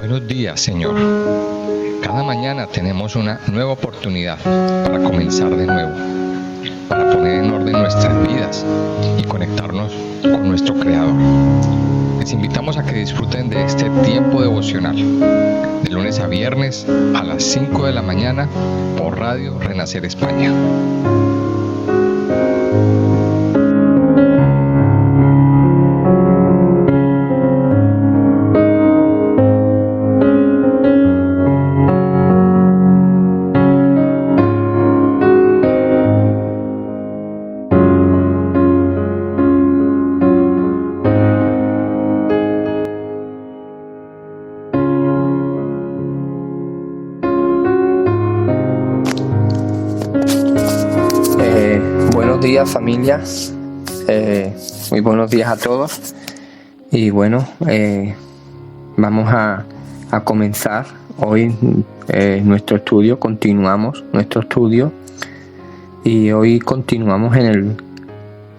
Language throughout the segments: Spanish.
Buenos días, Señor. Cada mañana tenemos una nueva oportunidad para comenzar de nuevo, para poner en orden nuestras vidas y conectarnos con nuestro Creador. Les invitamos a que disfruten de este tiempo devocional, de lunes a viernes a las 5 de la mañana por Radio Renacer España. Buenos días, familia. Muy buenos días a todos. Y bueno, vamos a comenzar hoy nuestro estudio. Continuamos nuestro estudio y hoy continuamos en el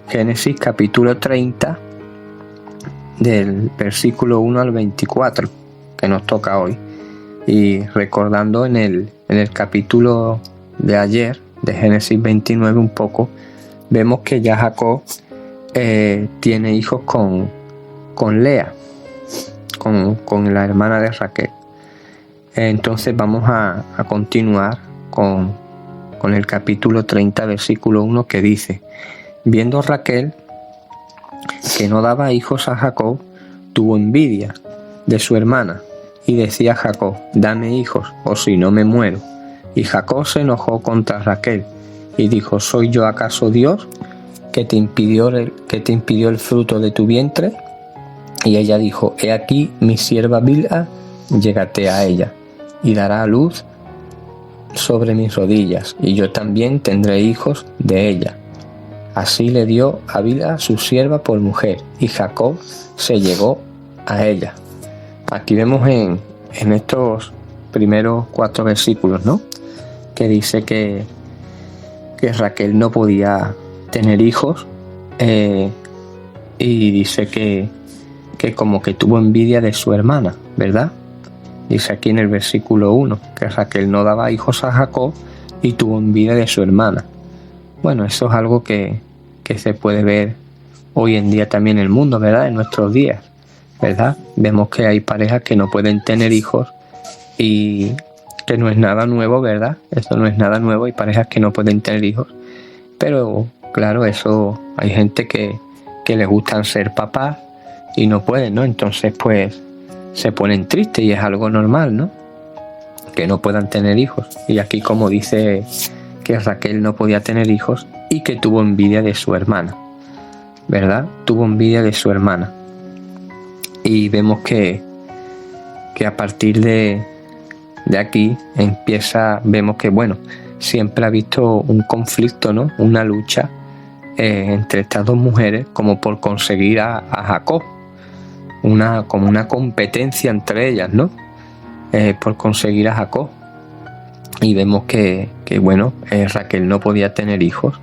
Génesis capítulo 30 del versículo 1 al 24 que nos toca hoy. Y recordando en el capítulo de ayer de Génesis 29 un poco, vemos que ya Jacob tiene hijos con Lea, con la hermana de Raquel. Entonces vamos a continuar con el capítulo 30, versículo 1, que dice: viendo Raquel que no daba hijos a Jacob, tuvo envidia de su hermana, y decía a Jacob: dame hijos, o si no me muero. Y Jacob se enojó contra Raquel y dijo: ¿soy yo acaso Dios que te impidió el fruto de tu vientre? Y ella dijo: he aquí mi sierva Bilha, llégate a ella, y dará a luz sobre mis rodillas, y yo también tendré hijos de ella. Así le dio a Bilha su sierva por mujer, y Jacob se llegó a ella. Aquí vemos en estos primeros 4 versículos, ¿no?, que dice que Raquel no podía tener hijos, y dice que como que tuvo envidia de su hermana, ¿verdad? Dice aquí en el versículo 1 que Raquel no daba hijos a Jacob y tuvo envidia de su hermana. Bueno, eso es algo que se puede ver hoy en día también en el mundo, ¿verdad? En nuestros días, ¿verdad? Vemos que hay parejas que no pueden tener hijos y que no es nada nuevo, ¿verdad? Eso no es nada nuevo, hay parejas que no pueden tener hijos, pero claro, eso hay gente que les gustan ser papás y no pueden, ¿no? Entonces pues se ponen tristes y es algo normal, ¿no?, que no puedan tener hijos. Y aquí, como dice que Raquel no podía tener hijos y que tuvo envidia de su hermana, ¿verdad? Tuvo envidia de su hermana. Y vemos que a partir de aquí vemos que, bueno, siempre ha visto un conflicto, ¿no?, una lucha entre estas dos mujeres, como por conseguir a Jacob, como una competencia entre ellas, ¿no?, por conseguir a Jacob. Y vemos que bueno, Raquel no podía tener hijos.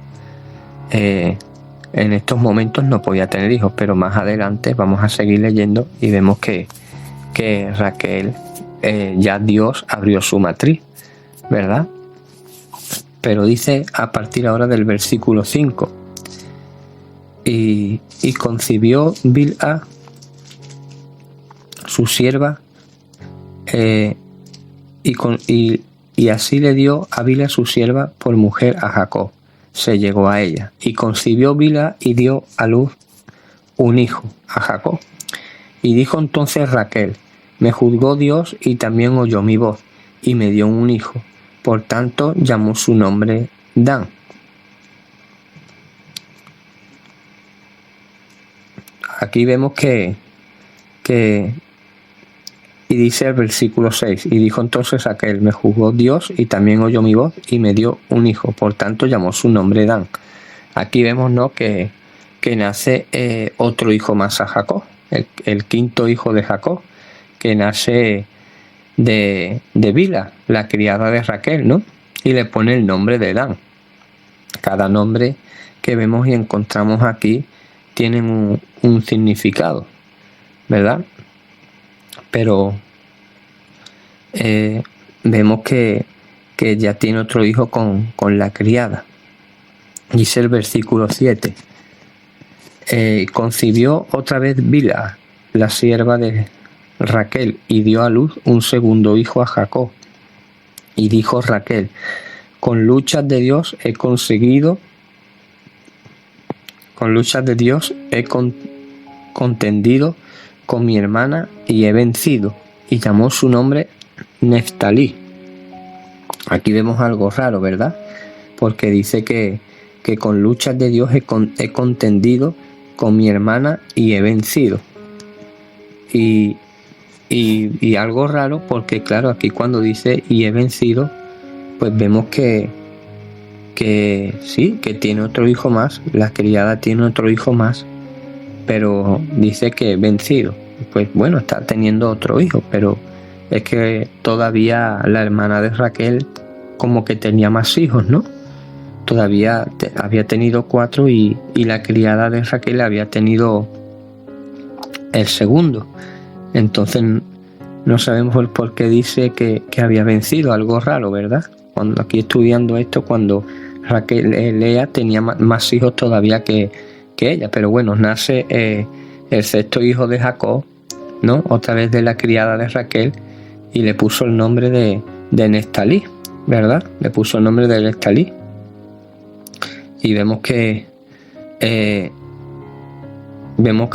En estos momentos no podía tener hijos, pero más adelante vamos a seguir leyendo y vemos que Raquel, ya Dios abrió su matriz, ¿verdad? Pero dice a partir ahora del versículo 5: y concibió Bilha su sierva, y así le dio a Bilha su sierva por mujer a Jacob, se llegó a ella, y concibió Bilha y dio a luz un hijo a Jacob. Y dijo entonces Raquel: me juzgó Dios y también oyó mi voz, y me dio un hijo. Por tanto llamó su nombre Dan. Aquí vemos y dice el versículo 6: y dijo entonces Raquel: me juzgó Dios y también oyó mi voz, y me dio un hijo. Por tanto llamó su nombre Dan. Aquí vemos, ¿no?, que nace otro hijo más a Jacob, el quinto hijo de Jacob, que nace de Bilha, la criada de Raquel, ¿no?, y le pone el nombre de Dan. Cada nombre que vemos y encontramos aquí tienen un significado, ¿verdad? Pero vemos que ya tiene otro hijo con la criada. Dice el versículo 7. Concibió otra vez Bilha, la sierva de Raquel, y dio a luz un segundo hijo a Jacob. Y dijo Raquel: con luchas de Dios he contendido con mi hermana y he vencido. Y llamó su nombre Neftalí. Aquí vemos algo raro, ¿verdad? Porque dice que con luchas de Dios he contendido con mi hermana y he vencido. Y algo raro porque, claro, aquí cuando dice y he vencido, pues vemos que sí, que tiene otro hijo más, la criada tiene otro hijo más, pero dice que he vencido. Pues bueno, está teniendo otro hijo, pero es que todavía la hermana de Raquel como que tenía más hijos, ¿no? Todavía había tenido 4 y la criada de Raquel había tenido el segundo. Entonces no sabemos el por qué dice que había vencido, algo raro, ¿verdad? Cuando aquí estudiando esto, cuando Lea tenía más hijos todavía que ella, pero bueno, nace el sexto hijo de Jacob, ¿no? Otra vez de la criada de Raquel, y le puso el nombre de Neftalí, ¿verdad? Le puso el nombre de Neftalí. Y vemos que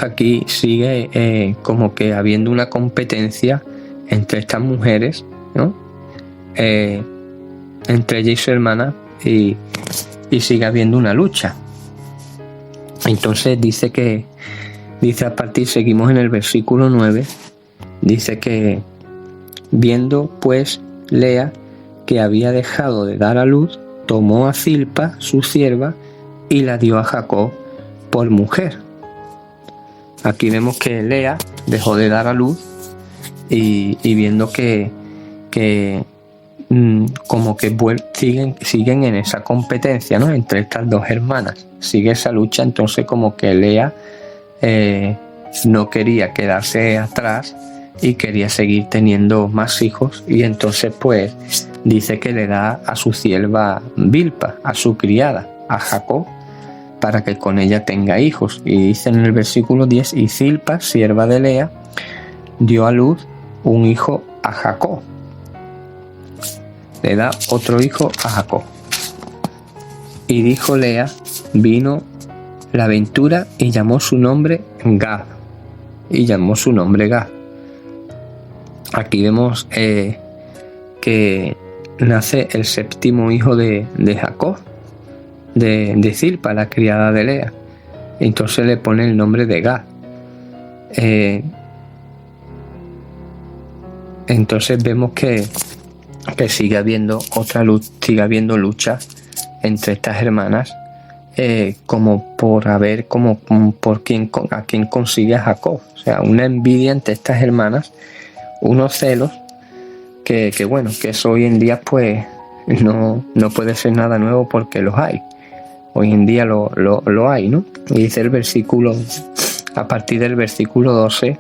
aquí sigue como que habiendo una competencia entre estas mujeres, ¿no? Entre ella y su hermana, y sigue habiendo una lucha. Entonces dice a partir, seguimos en el versículo 9, dice que viendo pues Lea que había dejado de dar a luz, tomó a Zilpa, su sierva, y la dio a Jacob por mujer. Aquí vemos que Lea dejó de dar a luz y viendo que como que siguen en esa competencia, ¿no? Entre estas dos hermanas. Sigue esa lucha, entonces como que Lea no quería quedarse atrás y quería seguir teniendo más hijos, y entonces pues dice que le da a su sierva Bilpa, a su criada, a Jacob, para que con ella tenga hijos. Y dice en el versículo 10, y Zilpa, sierva de Lea, dio a luz un hijo a Jacob. Le da otro hijo a Jacob. Y dijo Lea: vino la ventura, y llamó su nombre Gad. Aquí vemos que nace el séptimo hijo de Jacob, de Zilpa, la criada de Lea. Entonces le pone el nombre de Gad. Entonces vemos que sigue habiendo lucha entre estas hermanas, como por ver a quién consigue a Jacob. O sea, una envidia entre estas hermanas, unos celos que bueno, que eso hoy en día pues no puede ser nada nuevo, porque los hay. Hoy en día lo hay, ¿no? Y dice el versículo, a partir del versículo 12,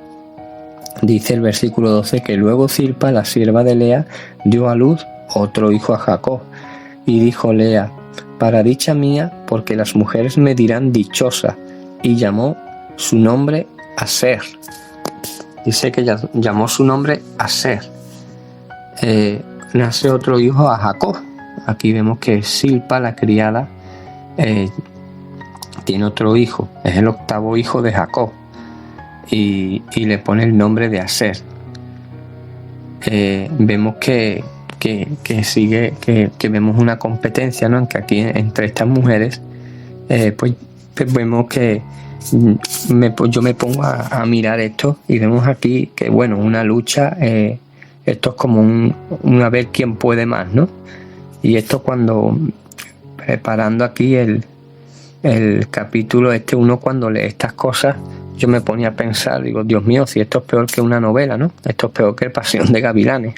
dice el versículo 12 que luego Zilpa, la sierva de Lea, dio a luz otro hijo a Jacob. Y dijo Lea: para dicha mía, porque las mujeres me dirán dichosa. Y llamó su nombre Aser. Dice que llamó su nombre Aser. Nace otro hijo a Jacob. Aquí vemos que Zilpa, la criada, tiene otro hijo. Es el octavo hijo de Jacob. Y le pone el nombre de Aser. Vemos que sigue, que vemos una competencia, ¿no? Que aquí entre estas mujeres, pues vemos que yo me pongo a mirar esto, y vemos aquí que bueno, una lucha, esto es como un a ver quién puede más, ¿no? Y esto, cuando preparando aquí el capítulo uno cuando lee estas cosas, yo me ponía a pensar, digo, Dios mío, si esto es peor que una novela, ¿no? Esto es peor que el Pasión de Gavilanes.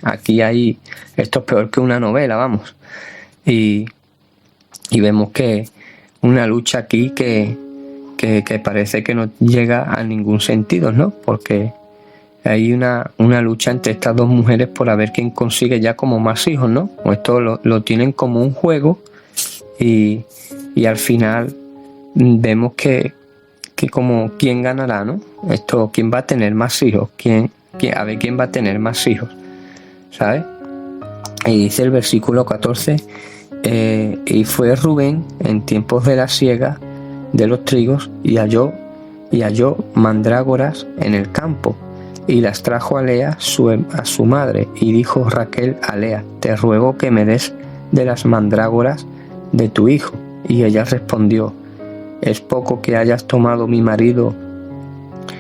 Esto es peor que una novela, vamos. Y vemos que una lucha aquí que parece que no llega a ningún sentido, ¿no? Porque hay una lucha entre estas dos mujeres por a ver quién consigue ya como más hijos, ¿no? O esto lo tienen como un juego y al final vemos que como quién ganará, ¿no? Esto, quién va a tener más hijos, a ver quién va a tener más hijos, ¿sabes? Y dice el versículo 14, y fue Rubén en tiempos de la siega de los trigos y halló mandrágoras en el campo y las trajo a Lea a su madre, y dijo Raquel a Lea: te ruego que me des de las mandrágoras de tu hijo. Y ella respondió: es poco que hayas tomado mi marido,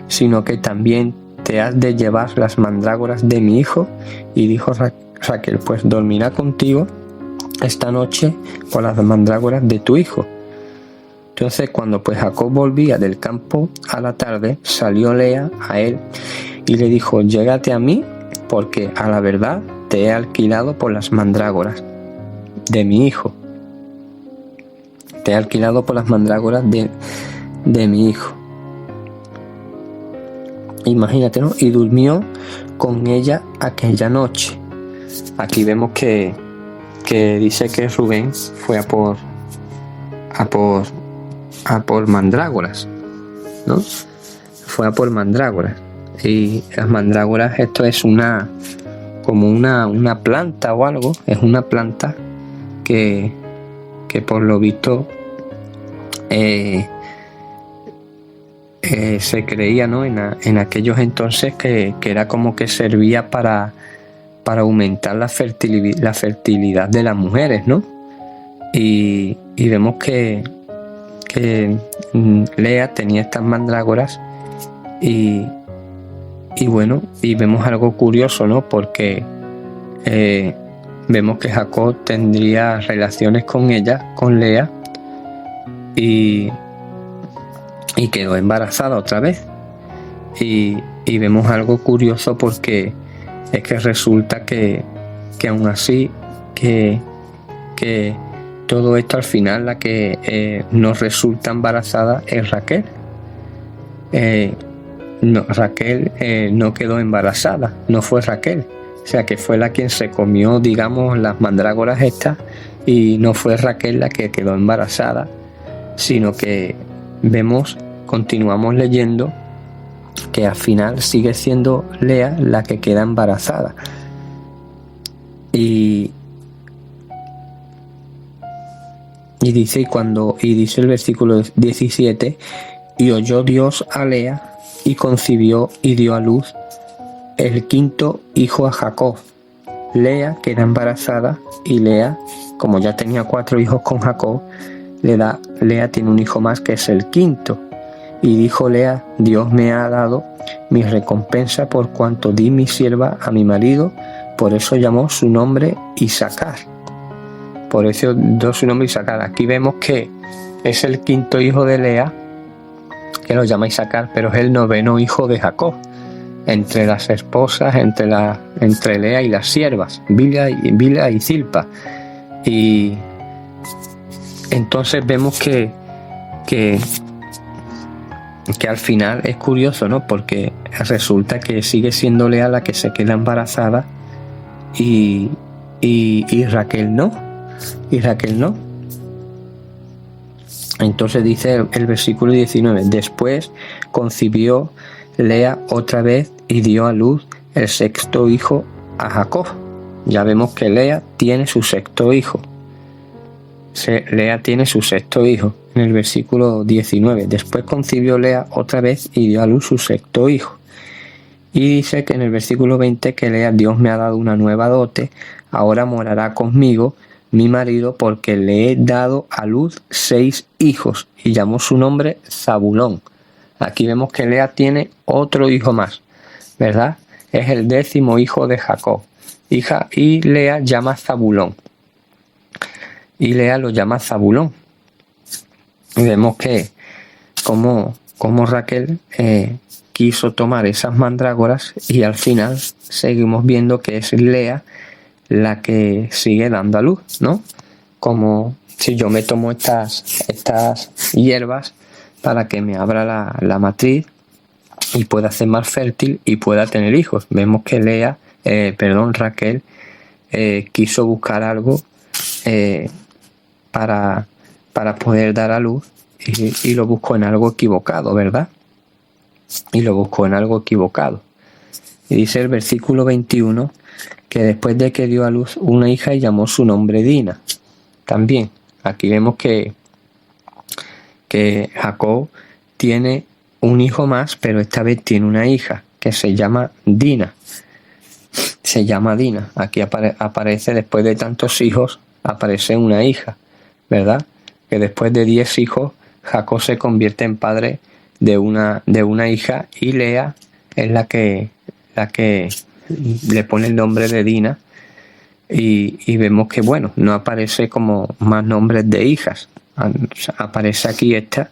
sino que también te has de llevar las mandrágoras de mi hijo. Y dijo Raquel: pues dormirá contigo esta noche con las mandrágoras de tu hijo. Entonces, cuando pues Jacob volvía del campo a la tarde, salió Lea a él y le dijo: llégate a mí, porque a la verdad te he alquilado por las mandrágoras de mi hijo. Te he alquilado por las mandrágoras de mi hijo. Imagínate, ¿no? Y durmió con ella aquella noche. Aquí vemos que dice que Rubén fue a por mandrágoras, ¿no? Fue a por mandrágoras. Y las mandrágoras, esto es como una planta o algo. Es una planta que por lo visto se creía, ¿no? En aquellos entonces que era como que servía para aumentar la fertilidad de las mujeres, ¿no? Y vemos que Lea tenía estas mandrágoras y bueno, y vemos algo curioso, ¿no? Porque vemos que Jacob tendría relaciones con ella, con Lea, y quedó embarazada otra vez. Y vemos algo curioso porque es que resulta que aún así que todo esto al final la que nos resulta embarazada es Raquel. Raquel no quedó embarazada, no fue Raquel. O sea que fue la quien se comió, digamos, las mandrágoras estas, y no fue Raquel la que quedó embarazada, sino que continuamos leyendo que al final sigue siendo Lea la que queda embarazada. Y dice el versículo 17: y oyó Dios a Lea y concibió y dio a luz el quinto hijo a Jacob. Lea queda embarazada y Lea, como ya tenía 4 hijos con Jacob, Lea tiene un hijo más que es el quinto. Y dijo Lea: Dios me ha dado mi recompensa por cuanto di mi sierva a mi marido. Por eso llamó su nombre Isacar. Por eso dio su nombre Isacar. Aquí vemos que es el quinto hijo de Lea, que lo llama Isacar, pero es el 9º hijo de Jacob. Entre las esposas, entre Lea y las siervas, Bilha y Zilpa. Y entonces vemos que al final es curioso, ¿no? Porque resulta que sigue siendo Lea la que se queda embarazada y Raquel no. Y Raquel no. Entonces dice el versículo 19: después concibió Lea otra vez y dio a luz el 6º hijo a Jacob. Ya vemos que Lea tiene su 6º hijo. Lea tiene su 6º hijo. En el versículo 19: después concibió Lea otra vez y dio a luz su 6º hijo. Y dice que en el versículo 20 que Lea: Dios me ha dado una nueva dote, ahora morará conmigo mi marido, porque le he dado a luz 6 hijos. Y llamó su nombre Zabulón. Aquí vemos que Lea tiene otro hijo más, ¿verdad? Es el 10º hijo de Jacob. Y Lea llama Zabulón. Y Lea lo llama Zabulón. Y vemos que como Raquel quiso tomar esas mandrágoras, y al final seguimos viendo que es Lea la que sigue dando a luz, ¿no? Como si yo me tomo estas hierbas para que me abra la matriz, y pueda ser más fértil y pueda tener hijos. Vemos que Raquel quiso buscar algo para poder dar a luz y lo buscó en algo equivocado, ¿verdad? Y lo buscó en algo equivocado. Y dice el versículo 21 que después de que dio a luz una hija y llamó su nombre Dina. También aquí vemos que Jacob tiene un hijo más, pero esta vez tiene una hija que se llama Dina. Se llama Dina. Aquí aparece, después de tantos hijos, aparece una hija, ¿verdad? Que después de 10 hijos, Jacob se convierte en padre de una hija, y Lea es la que le pone el nombre de Dina, y vemos que, bueno, no aparece como más nombres de hijas. Aparece aquí esta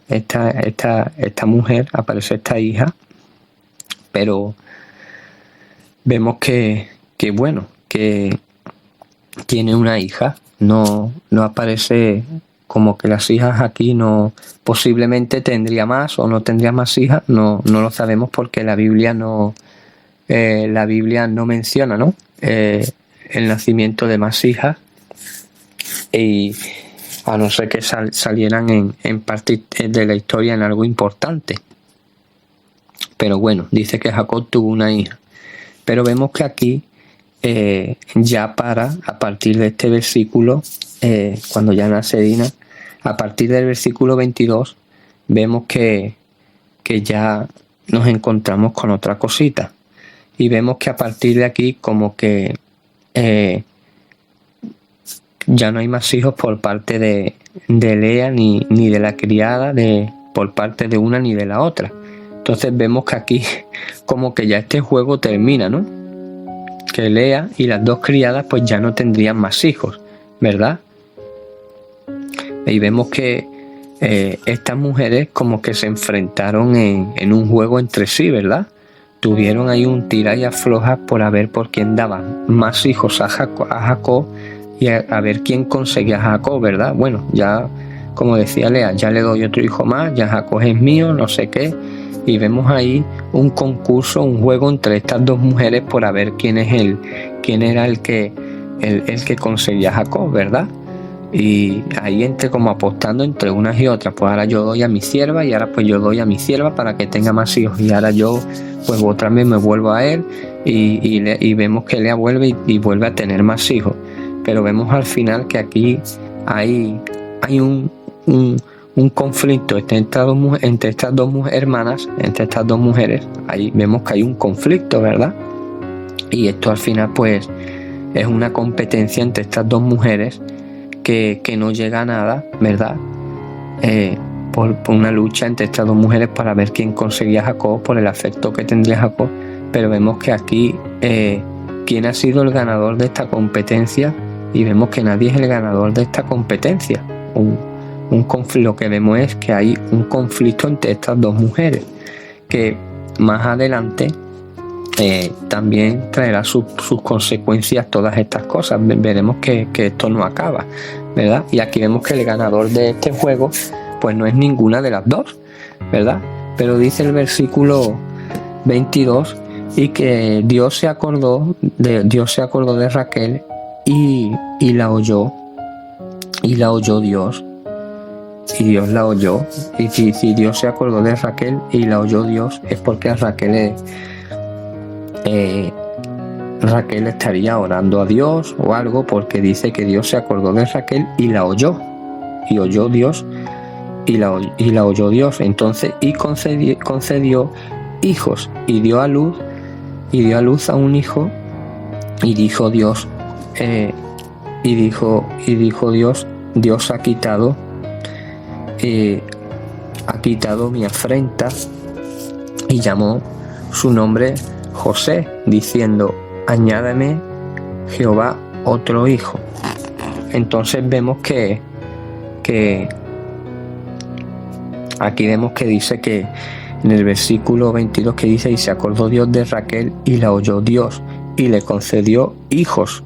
mujer, aparece esta hija, pero vemos que tiene una hija. No aparece como que las hijas aquí, no, posiblemente tendría más o no tendría más hijas, no lo sabemos, porque la Biblia no menciona, ¿no? El nacimiento de más hijas, y a no ser que salieran en parte de la historia en algo importante. Pero bueno, dice que Jacob tuvo una hija. Pero vemos que aquí a partir de este versículo, cuando ya nace Dina, a partir del versículo 22, vemos que ya nos encontramos con otra cosita. Y vemos que a partir de aquí como que ya no hay más hijos por parte de Lea ni de la criada, por parte de una ni de la otra. Entonces vemos que aquí como que ya este juego termina, ¿no? Que Lea y las dos criadas pues ya no tendrían más hijos, ¿verdad? Y vemos que estas mujeres como que se enfrentaron en un juego entre sí, ¿verdad? Tuvieron ahí un tira y afloja por quién daba más hijos a Jacob y a ver quién conseguía a Jacob, ¿verdad? Bueno, ya como decía Lea, ya le doy otro hijo más, ya Jacob es mío, no sé qué. Y vemos ahí un concurso, un juego entre estas dos mujeres por a ver quién era el que conseguía a Jacob, ¿verdad? Y ahí como apostando entre unas y otras, pues ahora yo doy a mi sierva y ahora pues yo doy a mi sierva para que tenga más hijos, y ahora yo pues otra vez me vuelvo a él, y vemos que Lea vuelve y vuelve a tener más hijos. Pero vemos al final que aquí hay un conflicto entre estas dos hermanas, entre estas dos mujeres. Ahí vemos que hay un conflicto, ¿verdad? Y esto al final pues es una competencia entre estas dos mujeres que no llega a nada, ¿verdad? Por una lucha entre estas dos mujeres para ver quién conseguía a Jacob, por el afecto que tendría Jacob. Pero vemos que aquí quién ha sido el ganador de esta competencia, y vemos que nadie es el ganador de esta competencia. Lo que vemos es que hay un conflicto entre estas dos mujeres, que más adelante también traerá sus consecuencias todas estas cosas. Veremos que esto no acaba, ¿verdad? Y aquí vemos que el ganador de este juego pues no es ninguna de las dos, ¿verdad? Pero dice el versículo 22, y que Dios se acordó de Raquel y la oyó Dios. Y Dios la oyó. Y si Dios se acordó de Raquel y la oyó Dios, es porque a Raquel estaría orando a Dios o algo, porque dice que Dios se acordó de Raquel y la oyó. Y oyó Dios y la oyó Dios. Entonces, y concedió hijos, y dio a luz a un hijo. Y dijo Dios, Dios ha quitado mi afrenta, y llamó su nombre José, diciendo: añádame Jehová otro hijo. Entonces vemos que aquí vemos que dice que en el versículo 22 que dice: y se acordó Dios de Raquel y la oyó Dios y le concedió hijos.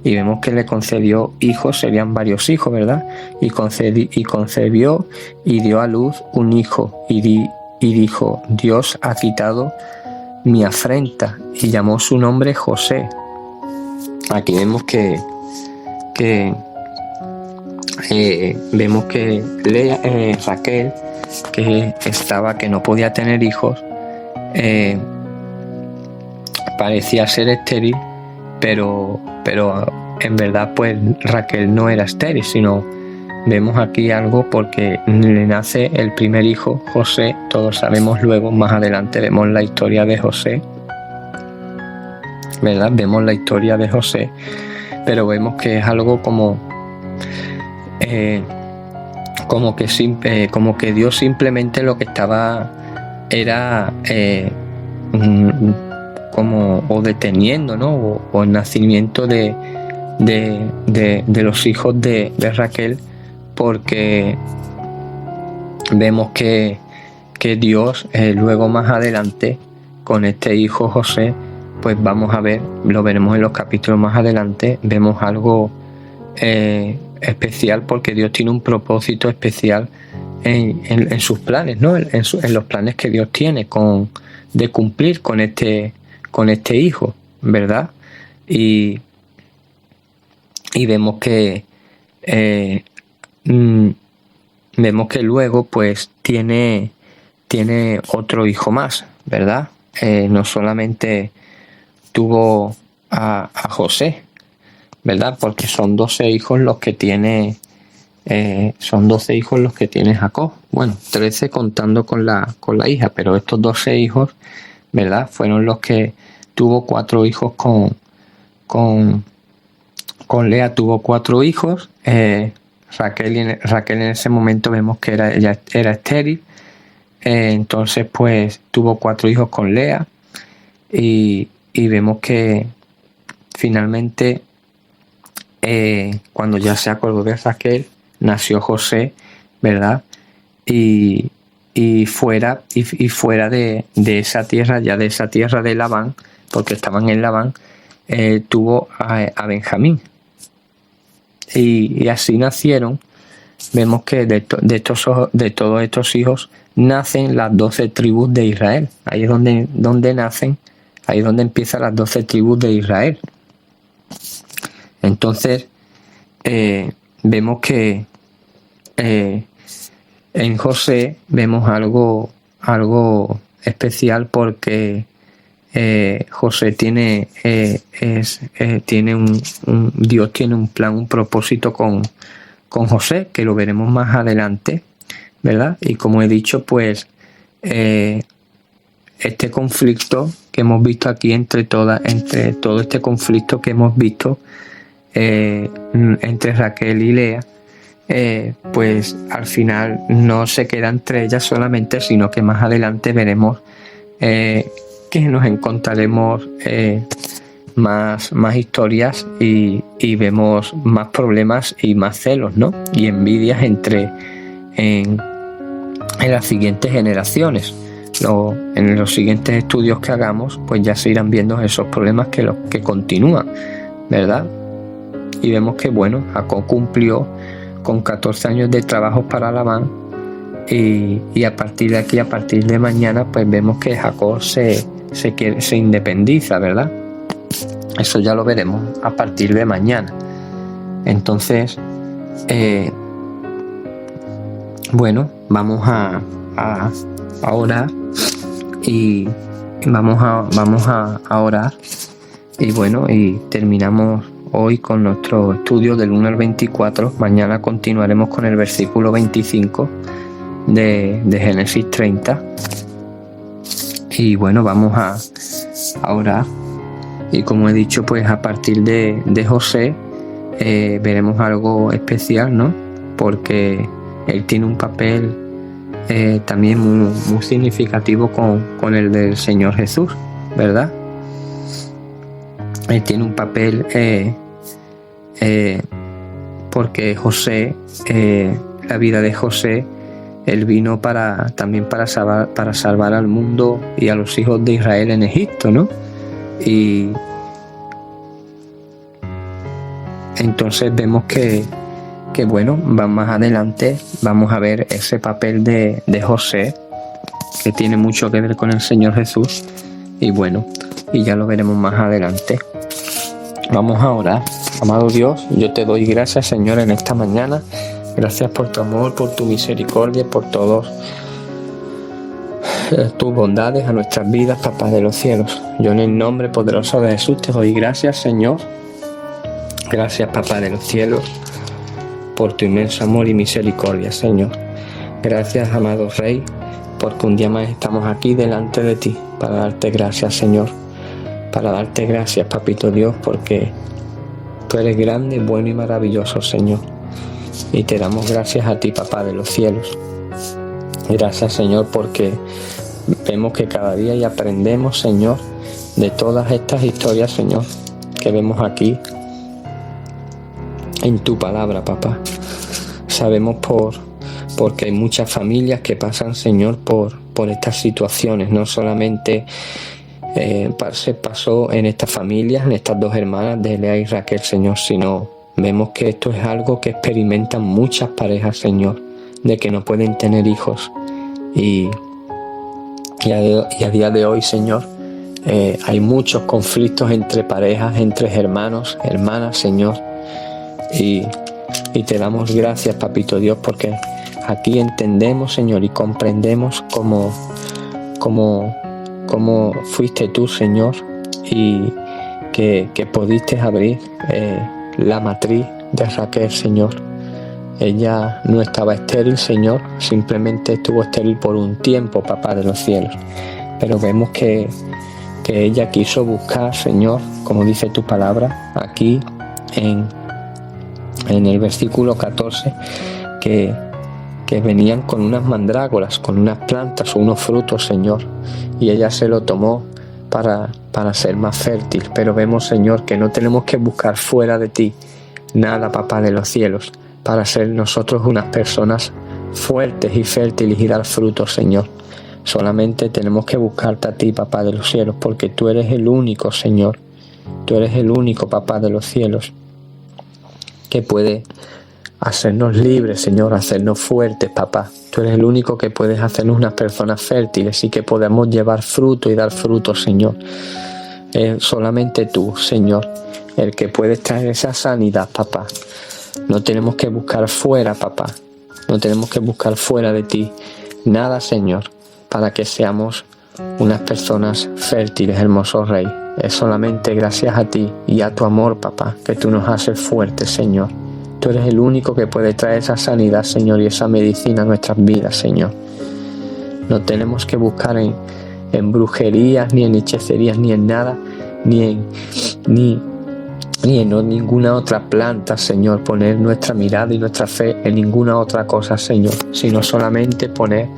Y vemos que le concedió hijos, serían varios hijos, ¿verdad? Y concebió y dio a luz un hijo, y y dijo: Dios ha quitado mi afrenta, y llamó su nombre José. Aquí vemos que Raquel, que no podía tener hijos, parecía ser estéril, pero en verdad pues Raquel no era estéril, sino vemos aquí algo porque le nace el primer hijo, José. Todos sabemos, luego más adelante vemos la historia de José, ¿verdad? Vemos la historia de José, pero vemos que es algo como que Dios simplemente lo que estaba era o deteniendo, ¿no? o el nacimiento de los hijos de Raquel, porque vemos que Dios luego más adelante con este hijo José, pues vamos a ver, lo veremos en los capítulos más adelante, vemos algo especial, porque Dios tiene un propósito especial en sus planes, ¿no? En los planes que Dios tiene de cumplir con este hijo, ¿verdad? Y vemos que luego pues tiene otro hijo más, ¿verdad? No solamente tuvo a José, ¿verdad? Porque son 12 hijos los que tiene Jacob. Bueno, 13 contando con la hija, pero estos 12 hijos, ¿verdad? Fueron los que tuvo 4 hijos con Lea. Tuvo 4 hijos. Raquel en ese momento vemos que ella era estéril. Entonces pues tuvo 4 hijos con Lea, y vemos que finalmente cuando ya se acordó de Raquel, nació José, ¿verdad? Y fuera de esa tierra, ya de esa tierra de Labán, porque estaban en Labán, tuvo a Benjamín, y así nacieron. Vemos que de todos estos hijos nacen las 12 tribus de Israel. Ahí es donde nacen, ahí es donde empiezan las 12 tribus de Israel. Entonces vemos que en José vemos algo especial, porque José tiene Dios tiene un plan, un propósito con José, que lo veremos más adelante, ¿verdad? Y como he dicho, pues este conflicto que hemos visto aquí, entre todo este conflicto que hemos visto entre Raquel y Lea, pues al final no se queda entre ellas solamente, sino que más adelante veremos que nos encontraremos más historias, y vemos más problemas y más celos, ¿no? Y envidias en las siguientes generaciones. En los siguientes estudios que hagamos, pues ya se irán viendo esos problemas que continúan, ¿verdad? Y vemos que, bueno, Jacob cumplió con 14 años de trabajo para Labán, y a partir de aquí, a partir de mañana, pues vemos que Jacob se independiza, ¿verdad? Eso ya lo veremos a partir de mañana. Entonces, bueno, vamos a orar, y vamos a orar, y bueno, y terminamos hoy con nuestro estudio del 1 al 24. Mañana continuaremos con el versículo 25 de Génesis 30. Y bueno, vamos a orar. Y como he dicho, pues a partir de José veremos algo especial, ¿no? Porque él tiene un papel también muy significativo con el del Señor Jesús, ¿verdad? Él tiene un papel porque José, la vida de José, él vino también para salvar al mundo y a los hijos de Israel en Egipto, ¿no? Y entonces vemos que bueno, más adelante vamos a ver ese papel de José, que tiene mucho que ver con el Señor Jesús. Y bueno, y ya lo veremos más adelante. Vamos a orar. Amado Dios, yo te doy gracias, Señor, en esta mañana. Gracias por tu amor, por tu misericordia, por todos tus bondades a nuestras vidas, Papá de los cielos. Yo en el nombre poderoso de Jesús te doy gracias, Señor. Gracias, Papá de los cielos, por tu inmenso amor y misericordia, Señor. Gracias, amado Rey, porque un día más estamos aquí delante de ti para darte gracias, Señor. Para darte gracias, Papito Dios, porque tú eres grande, bueno y maravilloso, Señor. Y te damos gracias a ti, Papá de los cielos. Gracias, Señor, porque vemos que cada día y aprendemos, Señor, de todas estas historias, Señor, que vemos aquí en tu palabra, Papá. Sabemos porque hay muchas familias que pasan, Señor, por estas situaciones. No solamente se pasó en estas familias, en estas dos hermanas de Lea y Raquel, Señor, sino vemos que esto es algo que experimentan muchas parejas, Señor, de que no pueden tener hijos. Y a día de hoy, Señor, hay muchos conflictos entre parejas, entre hermanos, hermanas, Señor. Y te damos gracias, Papito Dios, porque aquí entendemos, Señor, y comprendemos cómo fuiste tú, Señor, y que pudiste abrir la matriz de Raquel, Señor. Ella no estaba estéril, Señor, simplemente estuvo estéril por un tiempo, Papá de los cielos. Pero vemos que ella quiso buscar, Señor, como dice tu palabra, aquí en el versículo 14, que venían con unas mandrágoras, con unas plantas o unos frutos, Señor, y ella se lo tomó para ser más fértil. Pero vemos, Señor, que no tenemos que buscar fuera de ti nada, Papá de los cielos, para ser nosotros unas personas fuertes y fértiles y dar frutos, Señor. Solamente tenemos que buscarte a ti, Papá de los cielos, porque tú eres el único, Señor. Tú eres el único, Papá de los cielos, que puede hacernos libres, Señor, hacernos fuertes, Papá. Tú eres el único que puedes hacernos unas personas fértiles y que podamos llevar fruto y dar fruto, Señor. Solamente tú, Señor, el que puedes traer esa sanidad, Papá. No tenemos que buscar fuera, Papá. No tenemos que buscar fuera de ti nada, Señor, para que seamos unas personas fértiles, hermoso Rey. Es solamente gracias a ti y a tu amor, Papá, que tú nos haces fuertes, Señor. Tú eres el único que puede traer esa sanidad, Señor, y esa medicina a nuestras vidas, Señor. No tenemos que buscar en brujerías, ni en hechicerías, ni en nada, ni en ninguna otra planta, Señor, poner nuestra mirada y nuestra fe en ninguna otra cosa, Señor, sino solamente poner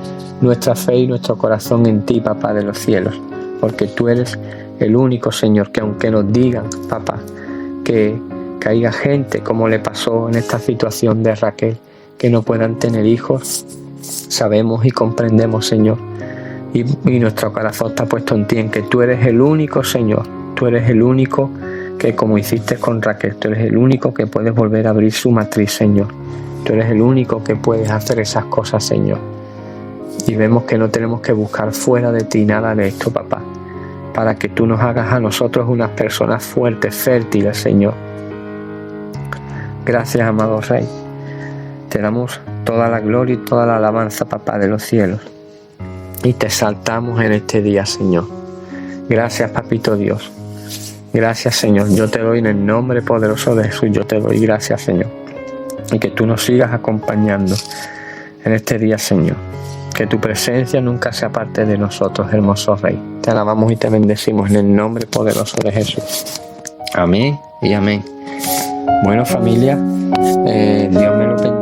nuestra fe y nuestro corazón en ti, Papá de los cielos, porque tú eres el único, Señor, que aunque nos digan, Papá, que haya gente, como le pasó en esta situación de Raquel, que no puedan tener hijos, sabemos y comprendemos, Señor, y nuestro corazón está puesto en ti, en que tú eres el único, Señor, tú eres el único que, como hiciste con Raquel, tú eres el único que puedes volver a abrir su matriz, Señor. Tú eres el único que puedes hacer esas cosas, Señor. Y vemos que no tenemos que buscar fuera de ti nada de esto, Papá, para que tú nos hagas a nosotros unas personas fuertes, fértiles, Señor. Gracias, amado Rey. Te damos toda la gloria y toda la alabanza, Papá de los cielos. Y te exaltamos en este día, Señor. Gracias, Papito Dios. Gracias, Señor. Yo te doy en el nombre poderoso de Jesús. Yo te doy gracias, Señor. Y que tú nos sigas acompañando en este día, Señor. Que tu presencia nunca se aparte de nosotros, hermoso Rey. Te alabamos y te bendecimos en el nombre poderoso de Jesús. Amén y amén. Bueno, familia, Dios me lo bendiga.